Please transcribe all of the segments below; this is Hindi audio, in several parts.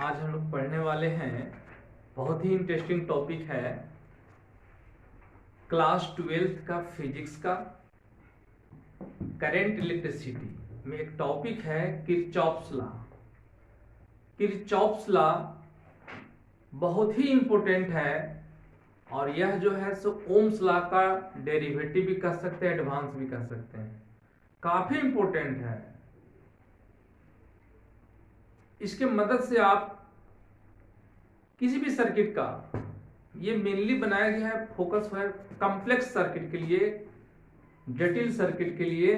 आज हम लोग पढ़ने वाले हैं, बहुत ही इंटरेस्टिंग टॉपिक है क्लास 12th का फिजिक्स का करंट इलेक्ट्रिसिटी में एक टॉपिक है किरचॉफ्स लॉ। किरचॉफ्स लॉ बहुत ही इंपॉर्टेंट है और यह जो है सो ओम्स लॉ का डेरिवेटिव भी कर सकते हैं, एडवांस भी कर सकते हैं, काफी इंपॉर्टेंट है। इसके मदद से आप किसी भी सर्किट का, ये मेनली बनाया गया है, फोकस है कॉम्प्लेक्स सर्किट के लिए, जटिल सर्किट के लिए।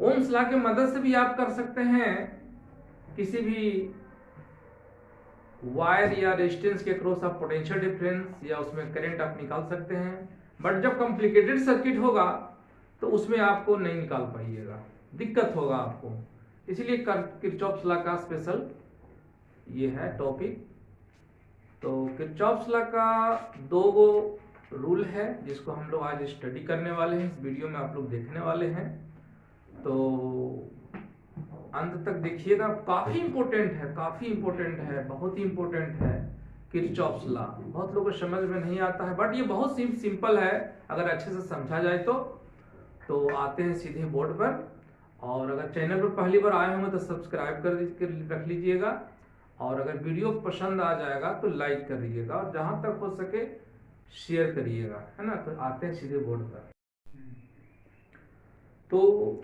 ओम्स लॉ की मदद से भी आप कर सकते हैं, किसी भी वायर या रेजिस्टेंस के क्रॉस आप पोटेंशियल डिफरेंस या उसमें करंट आप निकाल सकते हैं। बट जब कॉम्प्लिकेटेड सर्किट होगा तो उसमें आपको नहीं निकाल पाइएगा, दिक्कत होगा आपको। इसलिए किरचॉफ्स लॉ का स्पेशल ये है टॉपिक। तो किरचॉफ्स लॉ का दो गो रूल है जिसको हम लोग आज स्टडी करने वाले हैं, इस वीडियो में आप लोग देखने वाले हैं। तो अंत तक देखिएगा, काफी इंपॉर्टेंट है, काफी इंपॉर्टेंट है, बहुत ही इंपॉर्टेंट है किरचॉफ्स लॉ। बहुत लोगों को समझ में नहीं आता है, बट ये बहुत सिंपल है अगर अच्छे से समझा जाए तो आते हैं सीधे बोर्ड पर। और अगर चैनल पर पहली बार आए होंगे तो सब्सक्राइब कर रख लीजिएगा, और अगर वीडियो पसंद आ जाएगा तो लाइक कर दीजिएगा, और जहां तक हो सके शेयर करिएगा, है ना। तो आते हैं सीधे बोर्ड पर। तो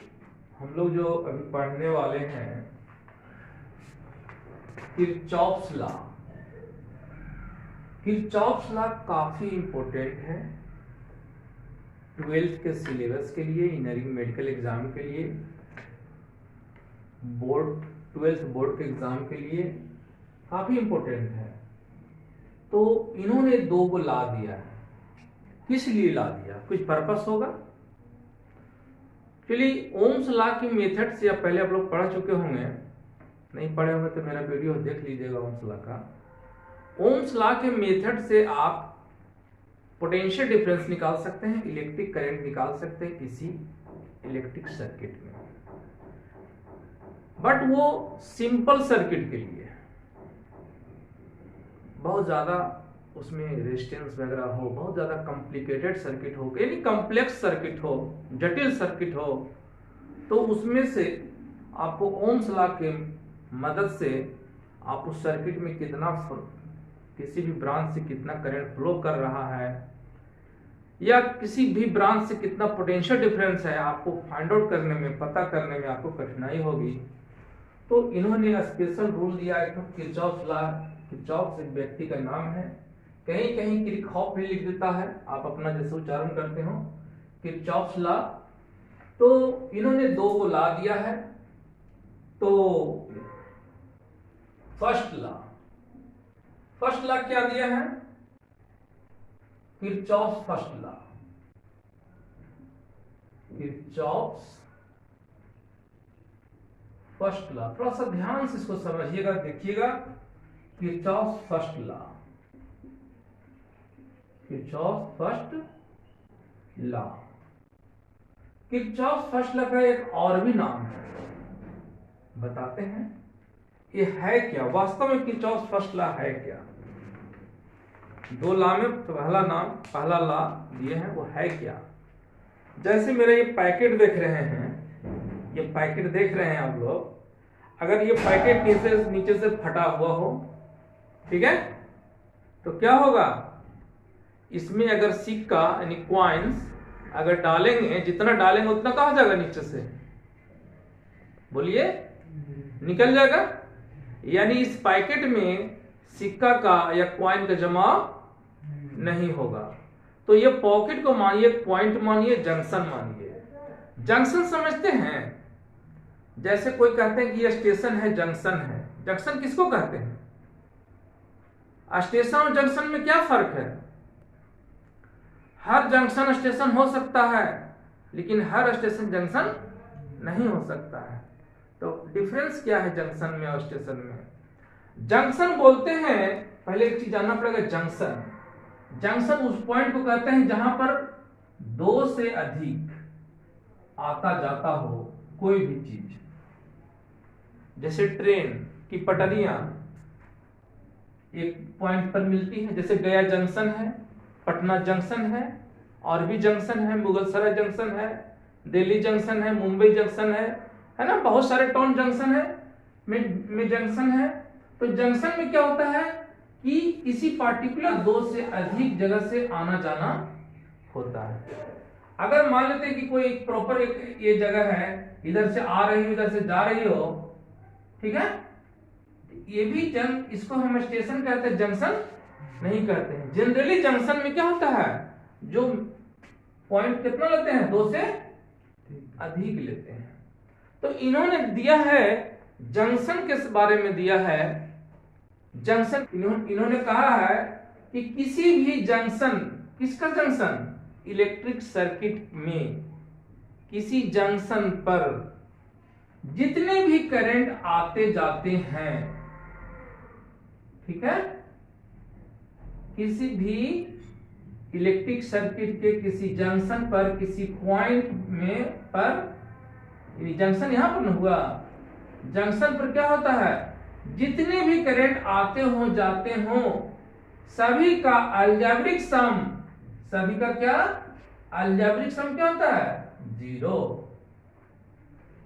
हम लोग जो अभी पढ़ने वाले हैं किरचॉफ्स लॉ। किरचॉफ्स लॉ काफी इंपॉर्टेंट है 12th के सिलेबस के लिए, इंजीनियरिंग मेडिकल एग्जाम के लिए, बोर्ड 12th बोर्ड के एग्जाम के लिए काफी इंपॉर्टेंट है। तो इन्होंने दो को ला दिया है। किस लिए ला दिया, कुछ पर्पस होगा। चलिए, ओम्स लॉ की मेथड से पहले आप लोग पढ़ चुके होंगे, नहीं पढ़े होंगे तो मेरा वीडियो देख लीजिएगा ओम्स लॉ का। ओम्स लॉ के मेथड से आप पोटेंशियल डिफरेंस निकाल सकते हैं, इलेक्ट्रिक करंट निकाल सकते हैं किसी इलेक्ट्रिक सर्किट में। बट वो सिंपल सर्किट के लिए, बहुत ज्यादा उसमें रेजिस्टेंस वगैरह हो, बहुत ज्यादा कॉम्प्लिकेटेड सर्किट हो, यानी कॉम्प्लेक्स सर्किट हो, जटिल सर्किट हो, तो उसमें से आपको ओम्स लॉ के मदद से आप उस सर्किट में कितना, किसी भी ब्रांच से कितना करंट फ्लो कर रहा है, या किसी भी ब्रांच से कितना पोटेंशियल डिफरेंस है, आपको फाइंड आउट करने में, पता करने में आपको कठिनाई होगी। तो इन्होंने स्पेशल रूल दिया है, किरचॉफ्स लॉ। किरचॉफ्स एक व्यक्ति का नाम है, कहीं कहीं किरचॉफ भी लिख देता है, आप अपना जैसे उच्चारण करते हो, किरचॉफ्स लॉ। तो इन्होंने दो को लॉ दिया है। तो फर्स्ट लॉ क्या दिया है, Kirchhoff's first law. Kirchhoff's first law, थोड़ा सा ध्यान से इसको समझिएगा, देखिएगा। Kirchhoff's first law, Kirchhoff's first law. Kirchhoff's first law का एक और भी नाम है, बताते हैं ये है क्या वास्तव में। किरचॉफ्स फर्स्ट लॉ है क्या। दो लॉ में पहला लॉ दिए हैं, वो है क्या। जैसे मेरे ये पैकेट देख रहे हैं, ये पैकेट देख रहे हैं आप लोग, अगर ये पैकेट नीचे से फटा हुआ हो, ठीक है, तो क्या होगा, इसमें अगर सिक्का यानी कॉइन्स अगर डालेंगे, जितना डालेंगे उतना कहा जाएगा, नीचे से, बोलिए, निकल जाएगा। यानी इस पैकेट में सिक्का का या कॉइन का जमाव नहीं होगा। तो ये पॉकेट को मानिए पॉइंट मानिए, जंक्शन मानिए। जंक्शन समझते हैं, जैसे कोई कहते हैं कि ये स्टेशन है, जंक्शन है। जंक्शन किसको कहते हैं। स्टेशन और जंक्शन में क्या फर्क है। हर जंक्शन स्टेशन हो सकता है, लेकिन हर स्टेशन जंक्शन नहीं हो सकता है। तो डिफरेंस क्या है जंक्शन में और स्टेशन में। जंक्शन बोलते हैं, पहले एक चीज जानना पड़ेगा, जंक्शन उस पॉइंट को कहते हैं जहां पर दो से अधिक आता जाता हो कोई भी चीज, जैसे ट्रेन की पटरियां एक पॉइंट पर मिलती है, जैसे गया जंक्शन है, पटना जंक्शन है, और भी जंक्शन है, मुगलसराय जंक्शन है, दिल्ली जंक्शन है, मुंबई जंक्शन है ना, बहुत सारे टाउन जंक्शन है, में जंक्शन है। तो जंक्शन में क्या होता है कि किसी पार्टिकुलर दो से अधिक जगह से आना जाना होता है। अगर मान लेते हैं कि कोई प्रॉपर एक ये जगह है, इधर से आ रही हो, इधर से जा रही हो, ठीक है, ये भी इसको हम स्टेशन कहते हैं, जंक्शन नहीं कहते हैं। जनरली जंक्शन में क्या होता है, जो पॉइंट कितना लेते हैं, दो से अधिक लेते हैं। तो इन्होंने दिया है जंक्शन के बारे में दिया है, जंक्शन इन्होंने कहा है कि किसी भी जंक्शन, किसका जंक्शन, इलेक्ट्रिक सर्किट में किसी जंक्शन पर जितने भी करंट आते जाते हैं, ठीक है, किसी भी इलेक्ट्रिक सर्किट के किसी जंक्शन पर, किसी पॉइंट में पर, जंक्शन यहां पर न हुआ, जंक्शन पर क्या होता है, जितने भी करंट आते हो जाते हो सभी का अलजेब्रिक सम, सभी का क्या अलजेब्रिक सम क्या होता है, 0।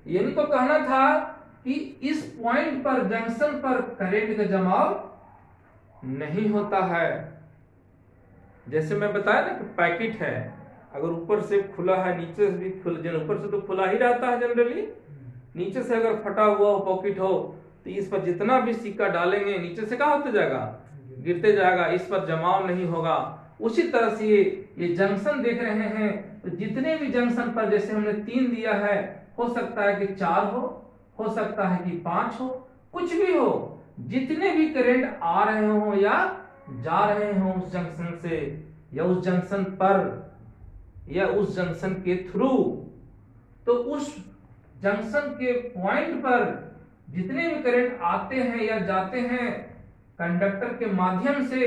यानी तो कहना था कि इस पॉइंट पर, जंक्शन पर करंट का जमाव नहीं होता है। जैसे मैं बताया ना कि पैकेट है, अगर ऊपर से खुला है, नीचे से भी खुला, ऊपर से तो खुला ही रहता है जनरली, नीचे से अगर फटा हुआ हो, पॉकेट हो, तो इस पर जितना भी सिक्का डालेंगे नीचे से क्या होते जाएगा, गिरते जाएगा, इस पर जमाव नहीं होगा। उसी तरह से ये जंक्शन देख रहे हैं, तो जितने भी जंक्शन पर, जैसे हमने 3 दिया है, हो सकता है कि 4 हो सकता है कि 5 हो, कुछ भी हो, जितने भी करंट आ रहे हो या जा रहे हो उस जंक्शन से, या उस जंक्शन पर, या उस जंक्शन के थ्रू, तो उस जंक्शन के पॉइंट पर जितने भी करंट आते हैं या जाते हैं कंडक्टर के माध्यम से,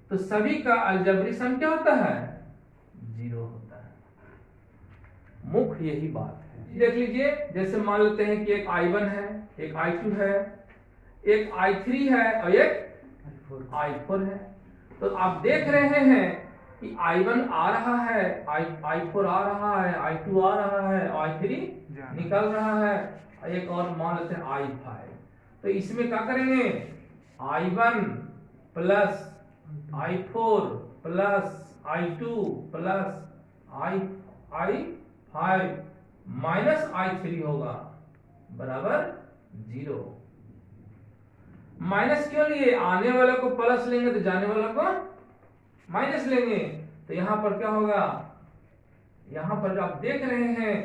तो सभी का अलजेब्रिक सम क्या होता है, 0 होता है। मुख्य यही बात है। देख लीजिए, जैसे मान लेते हैं कि एक I1 है, एक I2 है, एक I3 है और एक I4 है। तो आप देख रहे हैं कि I1 आ रहा है, I4 आ रहा है, I2 आ रहा है, I3 निकल रहा है, एक और मान लेते हैं I5। तो इसमें क्या करेंगे, I1 plus I4 plus I2 plus I5 minus I3 होगा बराबर 0। माइनस क्यों लिए, आने वाले को प्लस लेंगे तो जाने वाले को माइनस लेंगे, तो यहां पर क्या होगा, यहां पर जो आप देख रहे हैं,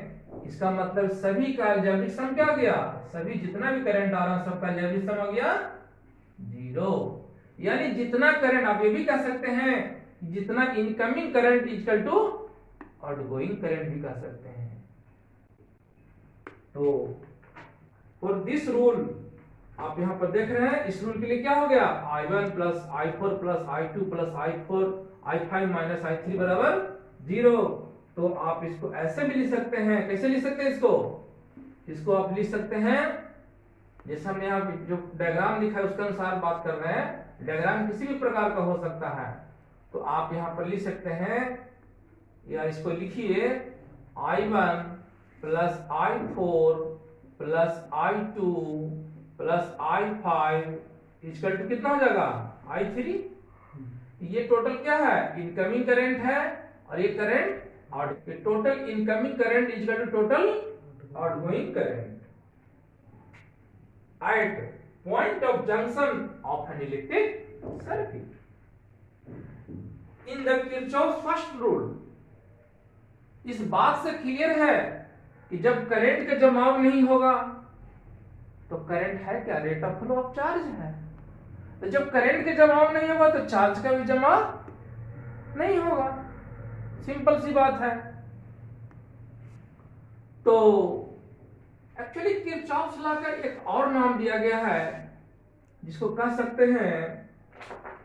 इसका मतलब सभी का अलजेब्रिक सम क्या गया, सभी जितना भी करंट आ रहा है सबका अलजेब्रिक सम आ गया 0। यानी जितना करंट, आप ये भी कह सकते हैं जितना incoming current equal to outgoing current भी कह सकते हैं। तो फॉर दिस रूल आप यहां पर देख रहे हैं, इस रूल के लिए क्या हो गया, I1 plus I4 plus I2 plus I5 minus I3 बराबर 0। तो आप इसको ऐसे भी लिख सकते हैं, कैसे लिख सकते हैं इसको आप लिख सकते हैं, जैसे हमने यहाँ जो डायग्राम लिखा है उसके अनुसार बात कर रहे हैं, डायग्राम किसी भी प्रकार का हो सकता है। तो आप यहाँ पर लिख सकते हैं, या इसको लिखिए I1 plus I4 plus I2 plus I5 equal to कितना हो जाएगा, I3। ये टोटल क्या है, इनकमिंग करंट है, और ये current out, total incoming current equal to total outgoing current at point of junction of an electric circuit. In the Kirchhoff's first rule, इस बात से क्लियर है कि जब करंट का जमाव नहीं होगा तो करंट है क्या, rate of flow of charge है। तो जब करंट का जमाव नहीं होगा तो चार्ज का भी जमाव नहीं होगा, सिंपल सी बात है। तो एक्चुअली किरचॉफ्स लॉ का एक और नाम दिया गया है जिसको कह सकते हैं,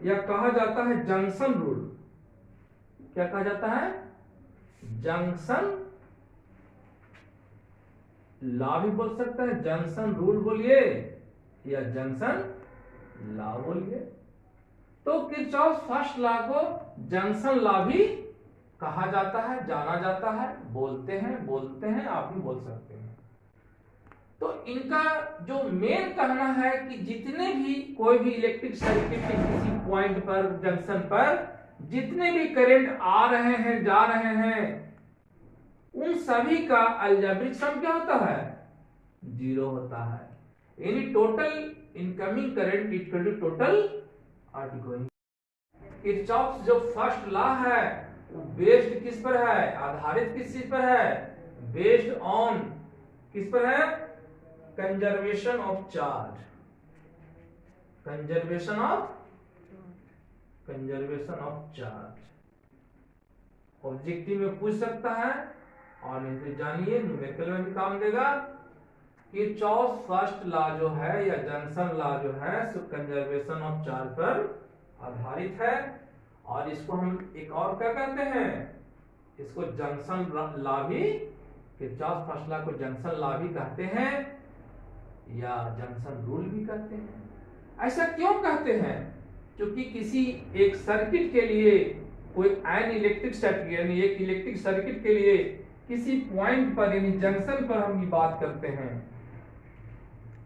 या कहा जाता है जंक्शन रूल। क्या कहा जाता है, जंक्शन लॉ भी बोल सकता है, जंक्शन रूल बोलिए या जंक्शन लॉ बोलिए। तो किरचॉफ फर्स्ट लॉ को जंक्शन लॉ भी कहा जाता है, जाना जाता है, बोलते हैं, आप भी बोल सकते हैं। तो इनका जो मेन कहना है कि जितने भी कोई भी इलेक्ट्रिक सर्किट के किसी पॉइंट पर, जंक्शन पर जितने भी करंट आ रहे हैं, जा रहे हैं, उन सभी का अलजेब्रिक सम क्या होता है? 0 होता है। यानी total incoming current equal to total outgoing. Kirchhoff जो फर्स्ट लॉ है वो बेस्ड किस पर है? आधारित किस चीज पर है? बेस्ड ऑन किस पर है? Conservation of charge. Conservation of charge objective में पूछ सकता है और नहीं तो जानिए न्यूमेरिकल में भी काम देगा। किरचॉफ फर्स्ट लॉ जो है या जंक्शन लॉ जो है सो कंजर्वेशन ऑफ चार्ज पर आधारित है। और इसको हम एक और क्या कहते हैं? इसको जंक्शन लॉ भी, किरचॉफ फर्स्ट लॉ को जंक्शन लॉ भी कहते हैं या जंक्शन रूल भी कहते हैं। ऐसा क्यों कहते हैं? क्योंकि किसी एक सर्किट के लिए, कोई एन इलेक्ट्रिक सर्किट यानी एक इलेक्ट्रिक सर्किट के लिए किसी पॉइंट पर यानी जंक्शन पर हम बात करते हैं,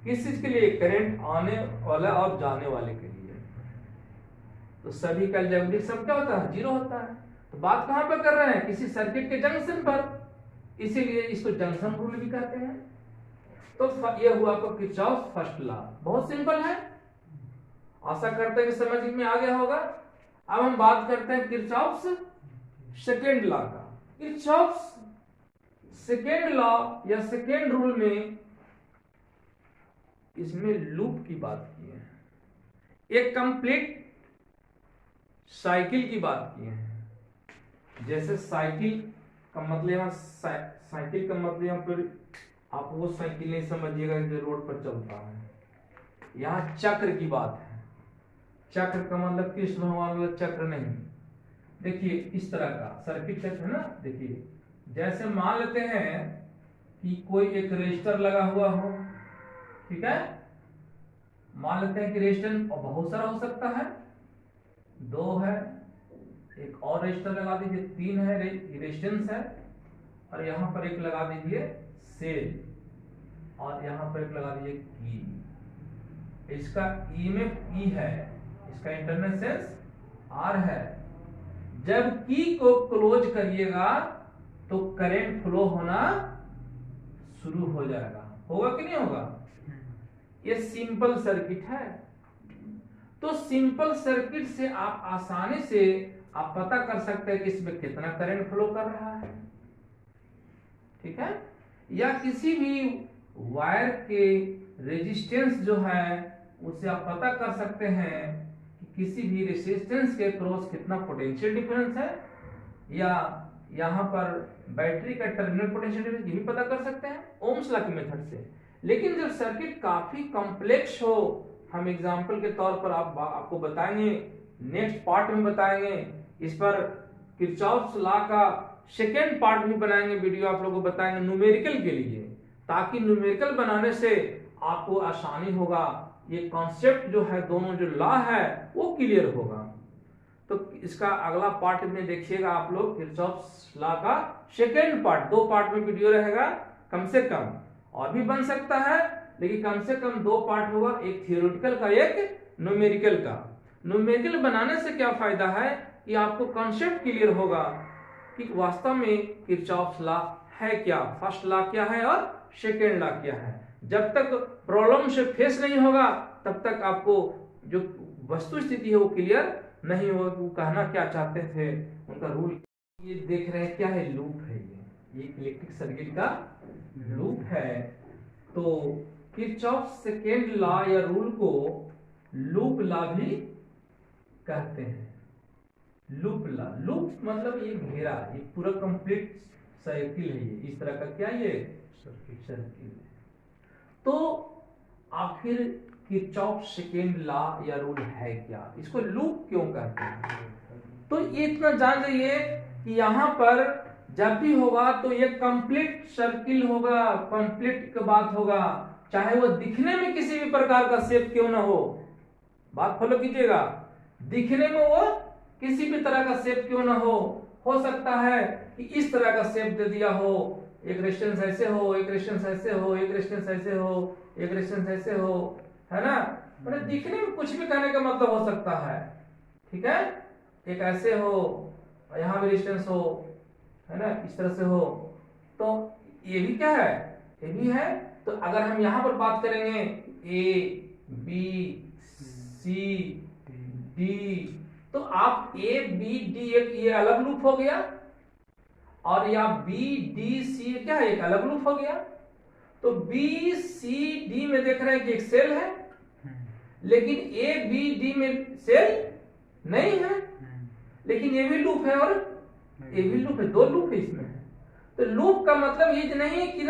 किस चीज के लिए? करंट आने वाला और जाने वाले के लिए। तो सभी का अलजेब्रिक सम क्या होता है? 0 होता है। तो बात कहां पर कर रहे हैं? किसी सर्किट के जंक्शन पर, इसीलिए इसको जंक्शन रूल भी कहते हैं। तो यह हुआ आपका किरचॉफ फर्स्ट लॉ। बहुत सिंपल है, आशा करते हैं कि समझ में आ गया होगा। अब हम बात करते हैं किरचॉफ सेकेंड लॉ का। किरचॉफ सेकेंड लॉ या सेकेंड रूल में इसमें लूप की बात की है, एक कंप्लीट साइकिल की बात की है। जैसे साइकिल का मतलब यहाँ साइकिल का मतलब यहाँ पर आप वो साइकिल नहीं समझिएगा जो रोड पर चलता है। यहाँ चक्र की बात है। चक्र का मतलब कृष्ण भगवान वाला चक्र नहीं। देखिए इस तरह का सर्किट चक्र है ना। देखिए जैसे मान लेते हैं कि कोई एक रजिस्टर लगा हुआ हो, ठीक है। मान लेते हैं कि रजिस्टर बहुत सारा हो सकता है, 2 है, एक और रजिस्टर लगा दीजिए, 3 है, रेजिस्टेंस है, और यहाँ पर एक लगा दीजिए सेल, और यहाँ पर एक लगा दीजिए की। इसका ईएमएफ ई है, इसका इंटरनल सेंस आर है। जब की को क्लोज करिएगा तो करंट फ्लो होना शुरू हो जाएगा। होगा कि नहीं होगा? ये सिंपल सर्किट है। तो सिंपल सर्किट से आप आसानी से आप पता कर सकते हैं कि इसमें कितना करंट फ्लो कर रहा है, ठीक है। या किसी भी वायर के रेजिस्टेंस जो है उससे आप पता कर सकते हैं कि किसी भी रेजिस्टेंस के क्रॉस कितना पोटेंशियल डिफरेंस है, या यहाँ पर बैटरी का टर्मिनल पोटेंशियल डिफरेंस, ये भी पता कर सकते हैं ओम्स लॉ के मेथड से। लेकिन जब सर्किट काफी कॉम्प्लेक्स हो, हम एग्जांपल के तौर पर आपको बताएंगे, नेक्स्ट पार्ट में बताएंगे, इस पर किरचॉफ लॉ का सेकेंड पार्ट भी बनाएंगे, वीडियो आप लोगों को बताएंगे न्यूमेरिकल के लिए, ताकि न्यूमेरिकल बनाने से आपको आसानी होगा, ये कॉन्सेप्ट जो है, दोनों जो लॉ है वो क्लियर होगा। तो इसका अगला पार्ट में देखिएगा आप लोग, किरचॉफ लॉ का सेकेंड पार्ट, 2 पार्ट में वीडियो रहेगा कम से कम, और भी बन सकता है लेकिन कम से कम 2 पार्ट होगा, एक थियोरेटिकल का एक न्यूमेरिकल का। न्यूमेरिकल बनाने से क्या फायदा है कि आपको कॉन्सेप्ट क्लियर होगा कि वास्तव में किरचॉफ लॉ है क्या, फर्स्ट लॉ क्या है और सेकेंड लॉ क्या है। जब तक प्रॉब्लम से फेस नहीं होगा तब तक आपको जो वस्तु स्थिति है वो क्लियर नहीं होगा कि वो कहना क्या चाहते थे, उनका रूल। ये देख रहे हैं क्या है? लूप है। ये इलेक्ट्रिक सर्किट का लूप है। तो किरचॉफ सेकेंड लॉ या रूल को लूप लॉ भी कहते हैं। लूप लॉ, लूप मतलब ये घेरा, ये पूरा कंप्लीट सर्किल है, ये इस तरह का क्या ये सर्किल है। तो आखिर किरचॉफ सेकेंड लॉ या रूल है क्या, इसको लूप क्यों कहते हैं? तो ये इतना जान जाइए कि यहाँ पर जब भी होगा तो ये कंप्लीट सर्किल होगा, कंप्लीट की बात होगा, चाहे वो दिखने में किसी भी प्रकार का शेप क्यों ना हो। बात फॉलो कीजिएगा, दिखने में वो किसी भी तरह का शेप क्यों ना हो सकता है कि इस तरह का शेप दे दिया हो, एक रेजिस्टेंस ऐसे हो, एक रेजिस्टेंस ऐसे हो, एक रेजिस्टेंस ऐसे हो, एक रेजिस्टेंस ऐसे हो, है ना। मतलब दिखने में कुछ भी कहने का मतलब हो सकता है, ठीक है। एक ऐसे हो, यहाँ भी रेजिस्टेंस हो, है ना, इस तरह से हो, तो ये भी क्या है, ये भी है। तो अगर हम यहाँ पर बात करेंगे ए बी सी डी, तो आप ए बी डी एक ये अलग लूप हो गया, और या बी डी सी क्या है, एक अलग लूप हो गया। तो बी सी डी में देख रहे हैं कि एक सेल है, लेकिन ए बी डी में सेल नहीं है, लेकिन ये भी लूप है और ये भी लूप है, दो लूप है इसमें। तो लूप का मतलब ये नहीं है कि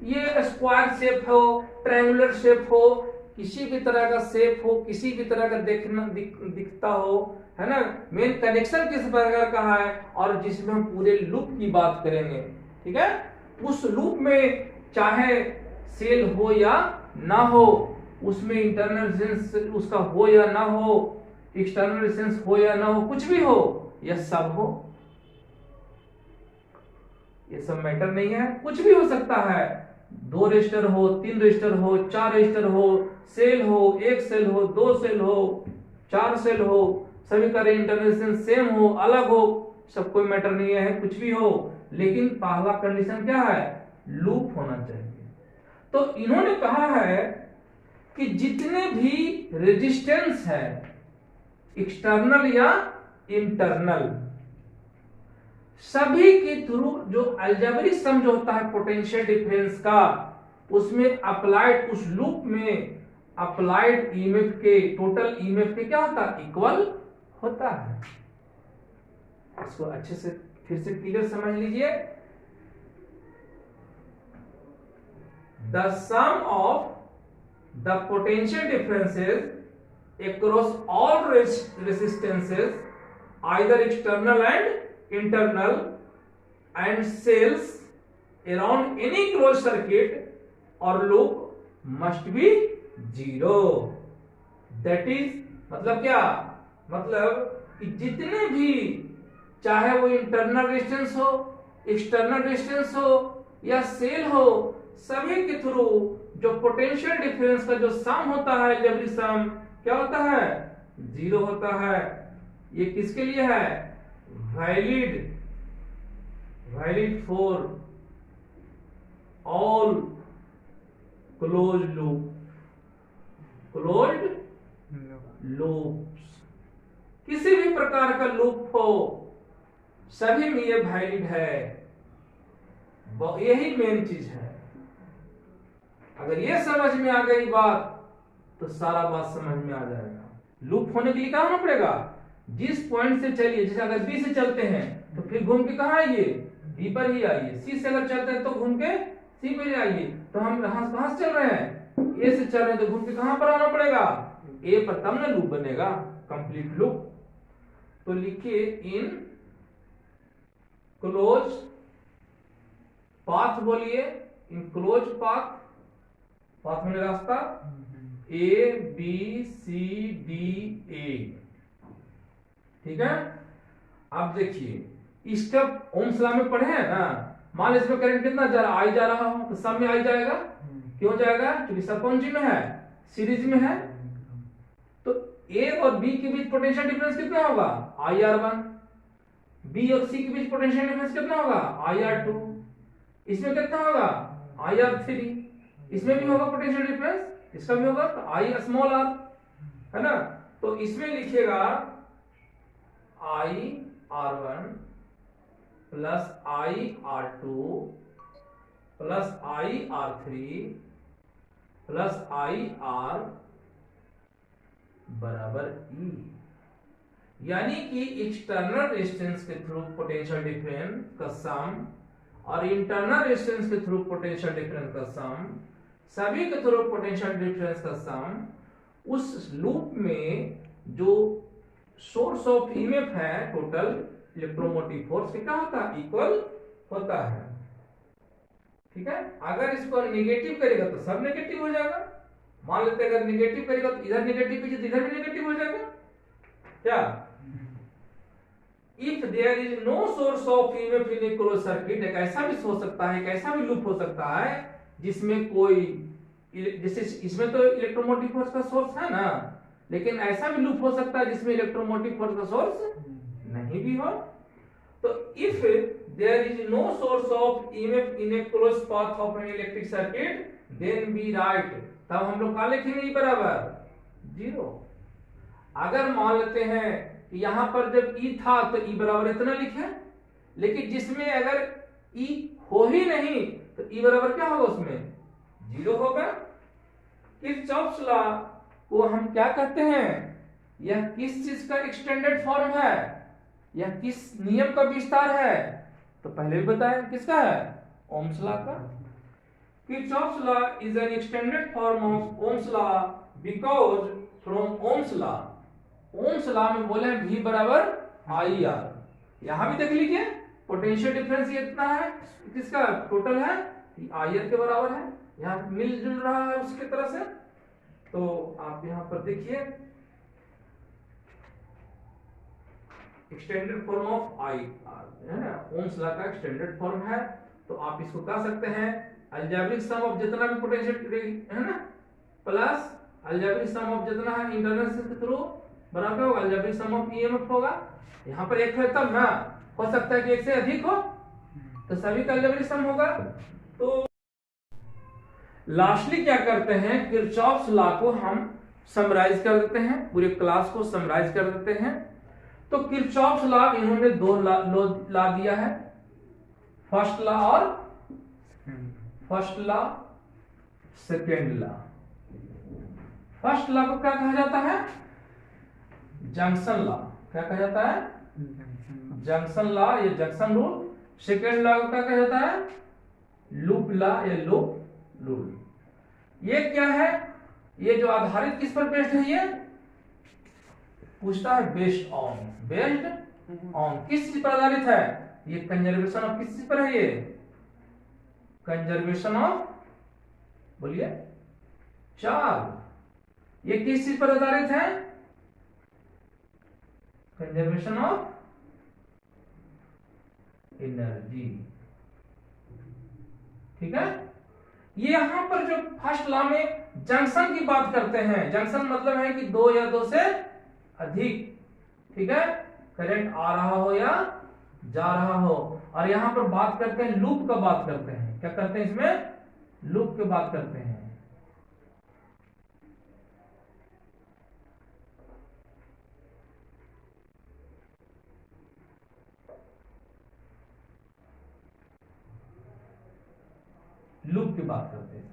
ये स्क्वायर शेप हो, ट्रायंगुलर शेप हो, किसी भी तरह का शेप हो, किसी भी तरह का दिखता हो, है ना। मेन कनेक्शन किस प्रकार का है, और जिसमें हम पूरे लूप की बात करेंगे, ठीक है। उस लूप में चाहे सेल हो या ना हो, उसमें इंटरनल रेजिस्टेंस उसका हो या ना हो, एक्सटर्नल रेजिस्टेंस हो या ना हो, कुछ भी हो या सब हो, ये सब मैटर नहीं है, कुछ भी हो सकता है। 2 रजिस्टर हो, 3 रजिस्टर हो, 4 रजिस्टर हो, सेल हो, एक सेल हो, 2 सेल हो, 4 सेल हो, सभी का इंटरनल रेजिस्टेंस सेम हो, अलग हो, सब कोई मैटर नहीं है, कुछ भी हो, लेकिन पहला कंडीशन क्या है, लूप होना चाहिए। तो इन्होंने कहा है कि जितने भी रेजिस्टेंस है, एक्सटर्नल या इंटरनल, सभी के थ्रू जो अलजेब्रिक सम जो होता है पोटेंशियल डिफरेंस का, उसमें अप्लाइड, उस लूप में अप्लाइड ईएमएफ के टोटल ईएमएफ के क्या होता है, इक्वल होता है। इसको अच्छे से फिर से क्लियर समझ लीजिए। The sum of the potential differences across all resistances, either external and internal, and cells around any closed circuit or loop must be zero. That is मतलब क्या, मतलब कि जितने भी, चाहे वो इंटरनल रेजिस्टेंस हो, एक्सटर्नल रेजिस्टेंस हो या सेल हो, सभी के थ्रू जो पोटेंशियल डिफरेंस का जो सम होता है, अलजेब्रिक सम क्या होता है, 0 होता है। ये किसके लिए है, valid for all closed loops, किसी भी प्रकार का लूप हो, सभी में ये वैलिड है। यही मेन चीज है। अगर ये समझ में आ गई बात, तो सारा बात समझ में आ जाएगा। लूप होने के लिए क्या होना पड़ेगा, जिस पॉइंट से चलिए, जैसे अगर बी से चलते हैं तो फिर घूम के कहाँ आइए, बी पर ही आइए। सी से अगर चलते हैं तो घूम के सी पर ही आइए। तो हम कहाँ से चल रहे हैं, ए से चल रहे हैं, तो घूम के कहाँ पर आना पड़ेगा, ए पर, तब ना लूप बनेगा, कंप्लीट लूप। तो लिखिए इन क्लोज पाथ, बोलिए इन क्लोज पाथ में रास्ता A B C D A, ठीक है। अब देखिए इसका ओम्स लॉ में पढ़े हैं ना, मान लीजिए इसमें करंट कितना जा रहा, आई जा रहा हो, तो सब में आई जाएगा, क्यों जाएगा, क्योंकि सब कौन सी में है, सीरीज में है। तो ए और बी के बीच पोटेंशियल डिफरेंस कितना होगा, IR1, बी और सी के बीच पोटेंशियल डिफरेंस कितना होगा, IR2, इसमें कितना होगा, IR3, इसमें भी होगा पोटेंशियल डिफरेंस, इसका भी होगा, तो I स्मॉल r, है ना। तो इसमें लिखिएगा IR1 plus IR2 plus IR3 plus IR बराबर E, यानी कि एक्सटर्नल रेजिस्टेंस के थ्रू पोटेंशियल डिफरेंस का सम और इंटरनल रेजिस्टेंस के थ्रू पोटेंशियल डिफरेंस का सम, सभी के थ्रू पोटेंशियल डिफरेंस का सम, उस लूप में जो सोर्स ऑफ ईएमएफ है, टोटल इलेक्ट्रोमोटिव फोर्स क्या होता है, इक्वल होता है, ठीक है। अगर इसको नेगेटिव करेगा तो सब नेगेटिव हो जाएगा। मान लेते हैं अगर नेगेटिव करेगा तो इधर नेगेटिव कीजिए तो इधर भी नेगेटिव हो जाएगा, क्या? If there is no source of EMF in a close circuit, एक ऐसा भी हो सकता है, एक ऐसा भी लूप हो सकता है जिसमें कोई, जैसे इसमें तो इलेक्ट्रोमोटिव फोर्स का सोर्स है ना, लेकिन ऐसा भी लूप हो सकता है जिसमें इलेक्ट्रोमोटिव फोर्स का सोर्स नहीं भी हो। तो if there is no source of EMF in a close path of an electric circuit then we write, तब हम लोग क्या लिखेंगे? E बराबर 0। अगर मान लेते हैं कि यहां पर जब E था तो E बराबर इतना लिखे, लेकिन जिसमें अगर E हो ही नहीं तो E बराबर क्या होगा? उसमें 0 होगा। किरचॉफ्स लॉ को हम क्या कहते हैं? यह किस चीज का एक्सटेंडेड फॉर्म है? यह किस नियम का विस्तार है? तो पहले भी बताया किसका है? ओम्स लॉ का। Kirchhoff's law is an extended form of Ohm's law because from Ohm's law, Ohm's law में बोले हैं V बराबर IR। यहां भी देख लीजिए पोटेंशियल डिफरेंस ये इतना है, किसका टोटल है? IR के बराबर है, यहां मिलजुल रहा है उसकी तरह से। तो आप यहां पर देखिए एक्सटेंडेड फॉर्म ऑफ IR है ना, ओम्स लॉ का एक्सटेंडेड फॉर्म है। तो आप इसको कह सकते हैं अलजेब्रिक सम ऑफ जितना भी पोटेंशियल है ना प्लस अलजेब्रिक सम ऑफ जितना है इंटरनल के थ्रू बराबर होगा अलजेब्रिक सम ऑफ ईएमएफ होगा। यहाँ पर एक है तब ना, हो सकता है कि एक से अधिक हो तो सभी का अलजेब्रिक सम होगा। तो लास्टली क्या करते हैं? किरचॉफ्स लॉ को हम समराइज कर देते हैं, पूरे क्लास को समराइज कर देते हैं। तो किरचॉफ्स लॉ इन्होंने दो लॉ दिया है, फर्स्ट लॉ और first law, second law. First law को क्या कहा जाता है? Junction law. क्या कहा जाता है? जंक्शन लॉ या जंक्शन रूल। सेकेंड लॉ को क्या कहा जाता है? लूप लॉ या लूप रूल। ये क्या है? ये जो आधारित किस पर बेस्ड है? ये पूछता है बेस्ड ऑन, बेस्ड ऑन किस चीज पर आधारित है? ये कंजर्वेशन ऑफ किस चीज पर है? ये कंजर्वेशन ऑफ, बोलिए, चार्ज। ये किस चीज पर आधारित है? Conservation of energy. ठीक है। ये यहां पर जो फर्स्ट लॉ में जंक्शन की बात करते हैं, जंक्शन मतलब है कि दो या दो से अधिक, ठीक है, करंट आ रहा हो या जा रहा हो। और यहां पर बात करते हैं लूप का बात करते हैं। क्या करते हैं? इसमें लूप की बात करते हैं। लूप की बात करते हैं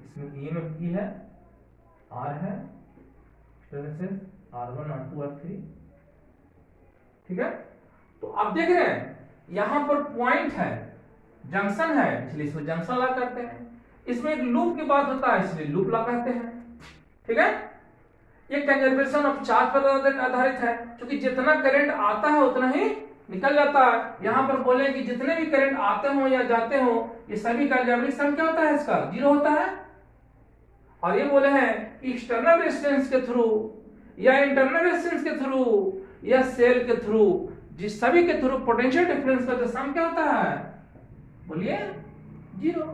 इसमें ईएमएफ की है, आर है, R1 R2 R3, ठीक है। तो आप देख रहे हैं यहां पर पॉइंट है, जंक्शन है, इसलिए इसको जंक्शन लॉ कहते हैं। इसमें एक लूप की बात होता है इसलिए लूप लॉ कहते हैं, ठीक है। ये कंजर्वेशन ऑफ चार्ज पर आधारित है, क्योंकि जितना करंट आता है उतना ही निकल जाता है। यहां पर बोले कि जितने भी करंट आते हो या जाते हो ये सभी का अलजेब्रिक सम क्या होता है? इसका 0 होता है। और ये बोले हैं कि एक्सटर्नल रेजिस्टेंस के थ्रू या इंटरनल रेजिस्टेंस के थ्रू या सेल के थ्रू, जिस सभी के थ्रू पोटेंशियल डिफरेंस का जो सम क्या होता है? बोलिए 0।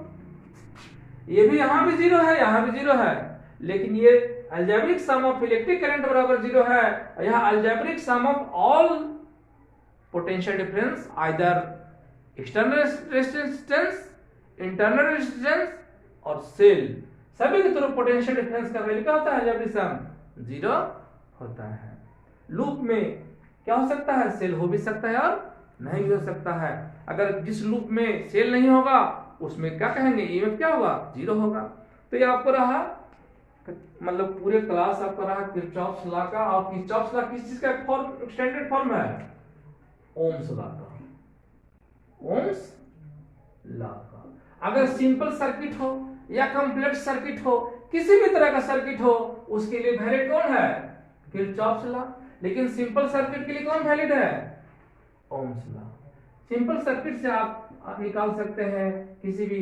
ये भी यहां भी 0 है, यहां भी 0 है, लेकिन ये algebraic sum of electric current बराबर 0 है। और यहां algebraic sum of all potential difference either external resistance, internal resistance और सेल, सभी के थ्रू पोटेंशियल डिफरेंस का वैल्यू क्या होता है? अलजेब्रिक सम 0 होता है। लूप में क्या हो सकता है? सेल हो भी सकता है और नहीं भी हो सकता है। अगर जिस लूप में सेल नहीं होगा उसमें क्या कहेंगे? ईएमएफ क्या होगा? 0 होगा। तो ये आपको रहा, मतलब पूरे क्लास आपका रहा किरचॉफ्स लॉ का। और किरचॉफ्स लॉ किस चीज का फॉर्म, एक्सटेंडेड फॉर्म है? ओम्स लॉ का, ओम्स लॉ का। अगर सिंपल सर्किट हो या कॉम्प्लेक्स सर्किट हो, किसी भी तरह का सर्किट हो, उसके लिए वैलिड कौन है? Kirchhoff's law. लेकिन सिंपल सर्किट के लिए कौन वैलिड है? Ohm's law. सिंपल सर्किट से आप निकाल सकते हैं किसी भी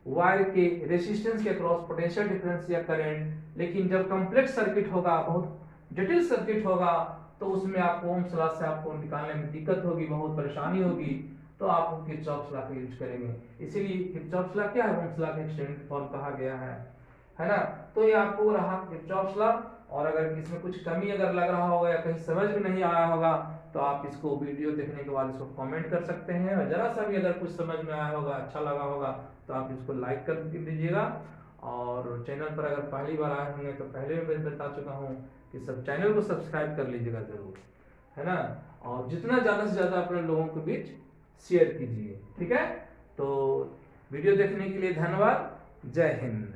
वायर के रेजिस्टेंस के क्रॉस पोटेंशियल डिफरेंस या करंट। लेकिन जब कॉम्प्लेक्स सर्किट होगा, बहुत जटिल सर्किट होगा, तो उसमें आपको ओम्स लॉ से आपको निकालने में दिक्कत होगी, बहुत परेशानी होगी, तो आप किरचॉफ लॉ का यूज करेंगे। इसीलिए किरचॉफ लॉ क्या है, ओम्स लॉ का एक्सटेंडेड फॉर्म कहा गया है ना। तो ये आपको रहा किरचॉफ लॉ। और अगर इसमें कुछ कमी अगर लग रहा होगा या कहीं समझ में नहीं आया होगा तो आप इसको वीडियो देखने के बाद इसको कमेंट कर सकते हैं, और जरा सा भी अगर कुछ समझ में आया होगा, अच्छा लगा होगा, तो आप इसको लाइक कर दीजिएगा। और चैनल पर अगर पहली बार आए होंगे तो पहले भी मैं बता चुका हूँ कि सब चैनल को सब्सक्राइब कर लीजिएगा जरूर, है ना। और जितना ज़्यादा से ज़्यादा अपने लोगों के बीच शेयर कीजिए, ठीक है। तो वीडियो देखने के लिए धन्यवाद। जय हिंद।